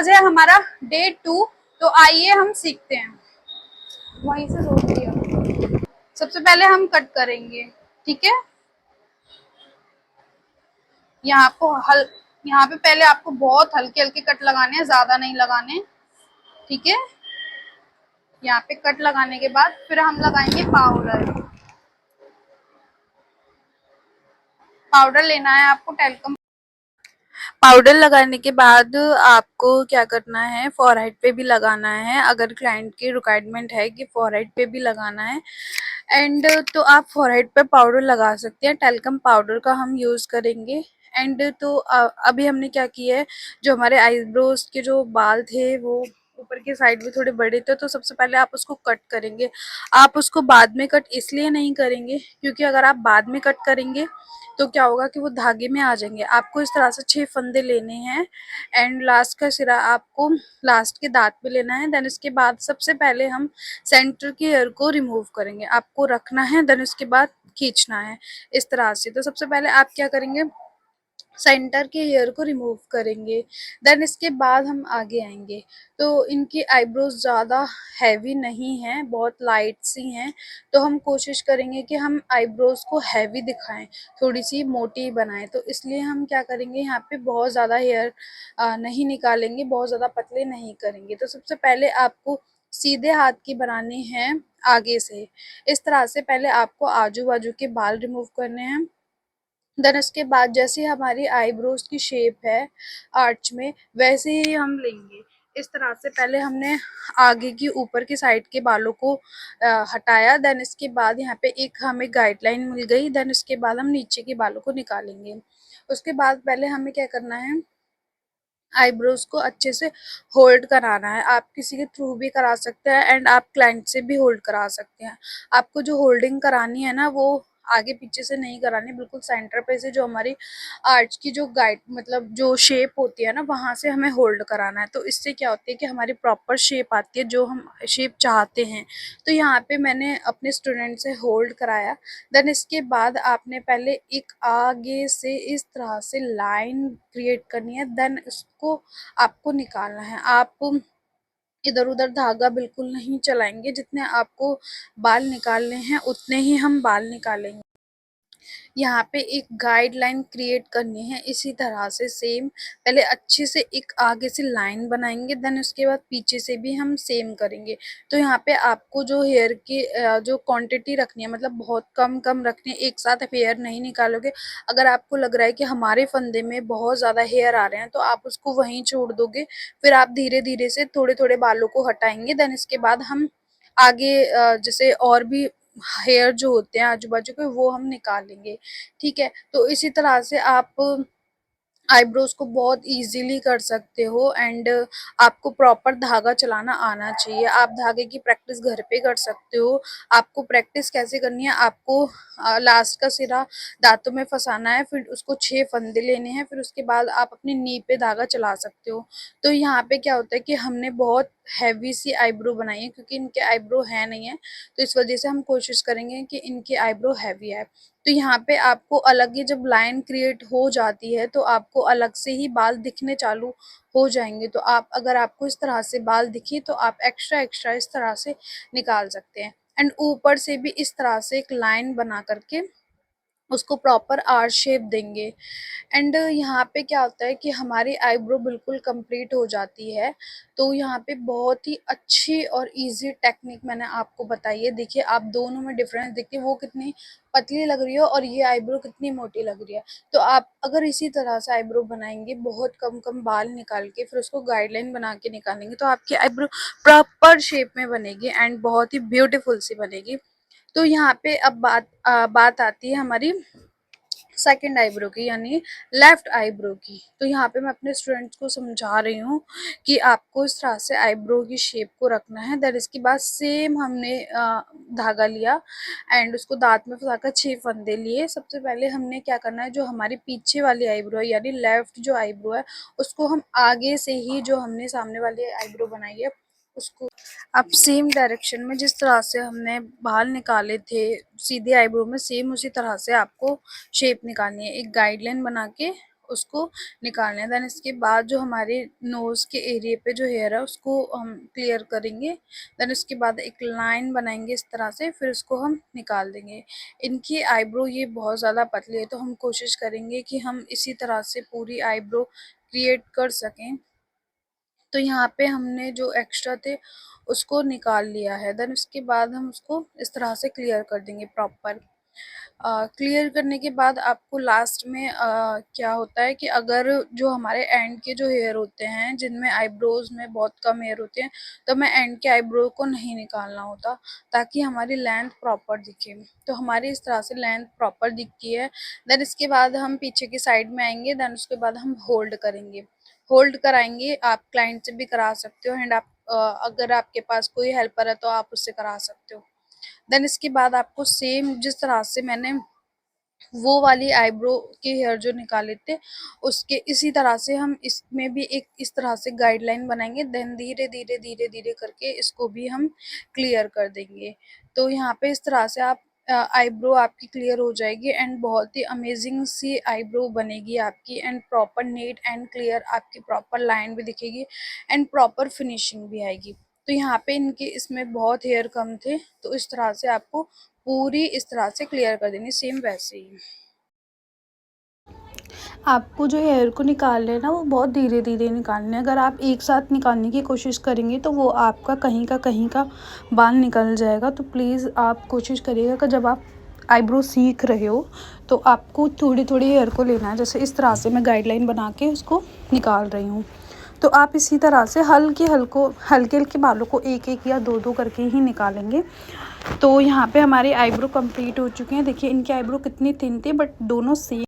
आज है हमारा डे 2। तो आइए हम सीखते हैं। वहीं से रोक दिया। सबसे पहले हम कट करेंगे, ठीक है। यहाँ पे पहले आपको बहुत हल्के हल्के कट लगाने हैं, ज्यादा नहीं लगाने, ठीक है। यहाँ पे कट लगाने के बाद फिर हम लगाएंगे पाउडर। पाउडर लेना है आपको टेल्कम। पाउडर लगाने के बाद आपको क्या करना है, फोरहेड पे भी लगाना है। अगर क्लाइंट की रिक्वायरमेंट है कि फोरहेड पे भी लगाना है एंड तो आप फोरहेड पे पाउडर लगा सकते हैं। टेल्कम पाउडर का हम यूज़ करेंगे। एंड तो अभी हमने क्या किया है, जो हमारे आईब्रोज के जो बाल थे वो ऊपर के साइड में थोड़े बड़े थे, तो सबसे पहले आप उसको कट करेंगे। आप उसको बाद में कट इसलिए नहीं करेंगे क्योंकि अगर आप बाद में कट करेंगे तो क्या होगा कि वो धागे में आ जाएंगे। आपको इस तरह से 6 फंदे लेने हैं एंड लास्ट का सिरा आपको लास्ट के दांत पे लेना है। देन इसके बाद सबसे पहले हम सेंटर के हेयर को रिमूव करेंगे। आपको रखना है, देन उसके बाद खींचना है इस तरह से। तो सबसे पहले आप क्या करेंगे, सेंटर के हेयर को रिमूव करेंगे। देन इसके बाद हम आगे आएंगे। तो इनकी आईब्रोज ज़्यादा हैवी नहीं है, बहुत लाइट सी हैं। तो हम कोशिश करेंगे कि हम आईब्रोज को हैवी दिखाएं, थोड़ी सी मोटी बनाएं। तो इसलिए हम क्या करेंगे, यहाँ पे बहुत ज़्यादा हेयर नहीं निकालेंगे, बहुत ज़्यादा पतले नहीं करेंगे। तो सबसे पहले आपको सीधे हाथ की बनानी है आगे से। इस तरह से पहले आपको आजू बाजू के बाल रिमूव करने हैं। देन इसके बाद जैसे हमारी आईब्रोज की शेप है आर्च में, वैसे ही हम लेंगे। इस तरह से पहले हमने आगे की ऊपर की साइड के बालों को हटाया। देन इसके बाद यहाँ पे एक हमें गाइडलाइन मिल गई। देन इसके बाद हम नीचे के बालों को निकालेंगे। उसके बाद पहले हमें क्या करना है, आईब्रोज को अच्छे से होल्ड कराना है। आप किसी के थ्रू भी करा सकते हैं एंड आप क्लाइंट से भी होल्ड करा सकते हैं। आपको जो होल्डिंग करानी है ना, वो आगे पीछे से नहीं करानी, बिल्कुल सेंटर पे से जो हमारी आर्च की जो गाइड मतलब जो शेप होती है ना, वहां से हमें होल्ड कराना है। तो इससे क्या होती है कि हमारी प्रॉपर शेप आती है जो हम शेप चाहते हैं। तो यहाँ पे मैंने अपने स्टूडेंट से होल्ड कराया। देन इसके बाद आपने पहले एक आगे से इस तरह से लाइन क्रिएट करनी है। देन इसको आपको निकालना है। आप इधर उधर धागा बिल्कुल नहीं चलाएंगे, जितने आपको बाल निकालने हैं उतने ही हम बाल निकालेंगे। यहाँ पे एक गाइडलाइन क्रिएट करनी है इसी तरह से सेम। पहले अच्छे से एक आगे से लाइन बनाएंगे, देन उसके बाद पीछे से भी हम सेम करेंगे। तो यहाँ पे आपको जो हेयर की जो क्वांटिटी रखनी है, मतलब बहुत कम कम रखनी है, एक साथ हेयर नहीं निकालोगे। अगर आपको लग रहा है कि हमारे फंदे में बहुत ज़्यादा हेयर आ रहे हैं तो आप उसको वहीं छोड़ दोगे। फिर आप धीरे धीरे से थोड़े थोड़े बालों को हटाएंगे। देन इसके बाद हम आगे जैसे और भी हेयर जो होते हैं आजू बाजू के, वो हम निकालेंगे, ठीक है। तो इसी तरह से आप आईब्रोज को बहुत इजीली कर सकते हो एंड आपको प्रॉपर धागा चलाना आना चाहिए। आप धागे की प्रैक्टिस घर पे कर सकते हो। आपको प्रैक्टिस कैसे करनी है, आपको लास्ट का सिरा दांतों में फंसाना है, फिर उसको 6 फंदे लेने हैं, फिर उसके बाद आप अपनी नी पे धागा चला सकते हो। तो यहाँ पे क्या होता है कि हमने बहुत हैवी सी आईब्रो बनाई है क्योंकि इनके आईब्रो है नहीं है, तो इस वजह से हम कोशिश करेंगे कि इनकी आईब्रो हैवी है। तो यहाँ पे आपको अलग ही जब लाइन क्रिएट हो जाती है तो आपको अलग से ही बाल दिखने चालू हो जाएंगे। तो आप अगर आपको इस तरह से बाल दिखे तो आप एक्स्ट्रा एक्स्ट्रा इस तरह से निकाल सकते हैं। एंड ऊपर से भी इस तरह से एक लाइन बना करके उसको प्रॉपर आर शेप देंगे। एंड यहाँ पे क्या होता है कि हमारी आईब्रो बिल्कुल कंप्लीट हो जाती है। तो यहाँ पे बहुत ही अच्छी और इजी टेक्निक मैंने आपको बताई है। देखिए आप दोनों में डिफरेंस देखिए, वो कितनी पतली लग रही है और ये आईब्रो कितनी मोटी लग रही है। तो आप अगर इसी तरह से आईब्रो बनाएंगे, बहुत कम कम बाल निकाल के फिर उसको गाइडलाइन बना के निकालेंगे, तो आपकी आईब्रो प्रॉपर शेप में बनेगी एंड बहुत ही ब्यूटीफुल सी बनेगी। तो यहाँ पे अब बात आती है हमारी सेकंड आईब्रो की, यानी लेफ्ट आईब्रो की। तो यहाँ पे मैं अपने स्टूडेंट्स को समझा रही हूँ कि आपको इस तरह से आईब्रो की शेप को रखना है। देन इसके बाद सेम हमने धागा लिया एंड उसको दांत में फंसाकर 6 फंदे लिए। सबसे पहले हमने क्या करना है, जो हमारी पीछे वाली आईब्रो है यानी लेफ्ट जो आईब्रो है, उसको हम आगे से ही जो हमने सामने वाली आईब्रो बनाई है उसको अब सेम डायरेक्शन में, जिस तरह से हमने बाल निकाले थे सीधे आईब्रो में, सेम उसी तरह से आपको शेप निकालनी है। एक गाइडलाइन बना के उसको निकालना है। देन इसके बाद जो हमारे नोज़ के एरिया पे जो हेयर है उसको हम क्लियर करेंगे। देन उसके बाद एक लाइन बनाएंगे इस तरह से, फिर उसको हम निकाल देंगे। इनकी आईब्रो ये बहुत ज़्यादा पतली है, तो हम कोशिश करेंगे कि हम इसी तरह से पूरी आईब्रो क्रिएट कर सकें। तो यहाँ पे हमने जो एक्स्ट्रा थे उसको निकाल लिया है। देन उसके बाद हम उसको इस तरह से क्लियर कर देंगे प्रॉपर। क्लियर करने के बाद आपको लास्ट में क्या होता है कि अगर जो हमारे एंड के जो हेयर होते हैं जिनमें आईब्रोज में बहुत कम हेयर होते हैं, तो हमें एंड के आईब्रो को नहीं निकालना होता ताकि हमारी लेंथ प्रॉपर दिखे। तो हमारी इस तरह से लेंथ प्रॉपर दिखती है। देन इसके बाद हम पीछे की साइड में आएंगे। देन उसके बाद हम होल्ड करेंगे, होल्ड कराएंगे। आप क्लाइंट से भी करा सकते हो एंड आप अगर आपके पास कोई हेल्पर है तो आप उससे करा सकते हो। देन इसके बाद आपको सेम जिस तरह से मैंने वो वाली आईब्रो के हेयर जो निकाले थे उसके इसी तरह से हम इसमें भी एक इस तरह से गाइडलाइन बनाएंगे। देन धीरे धीरे धीरे धीरे करके इसको भी हम क्लियर कर देंगे। तो यहाँ पे इस तरह से आप आईब्रो आपकी क्लियर हो जाएगी एंड बहुत ही अमेजिंग सी आईब्रो बनेगी आपकी and proper neat and clear आपकी प्रॉपर लाइन भी दिखेगी एंड प्रॉपर फिनिशिंग भी आएगी। तो यहाँ पे इनके इसमें बहुत हेयर कम थे, तो इस तरह से आपको पूरी इस तरह से क्लियर कर देनी, सेम वैसे ही। आपको जो हेयर को निकालना है ना वो बहुत धीरे धीरे निकालना है। अगर आप एक साथ निकालने की कोशिश करेंगे तो वो आपका कहीं का बाल निकल जाएगा। तो प्लीज़ आप कोशिश करिएगा कि जब आप आईब्रो सीख रहे हो तो आपको थोड़ी थोड़ी हेयर को लेना है। जैसे इस तरह से मैं गाइडलाइन बना के उसको निकाल रही हूँ, तो आप इसी तरह से हल्के हल्के बालों को एक एक या दो दो करके ही निकालेंगे। तो यहाँ पे हमारी आईब्रो कंप्लीट हो चुकी हैं। देखिए इनकी आईब्रो कितनी थिन थी बट दोनों सेम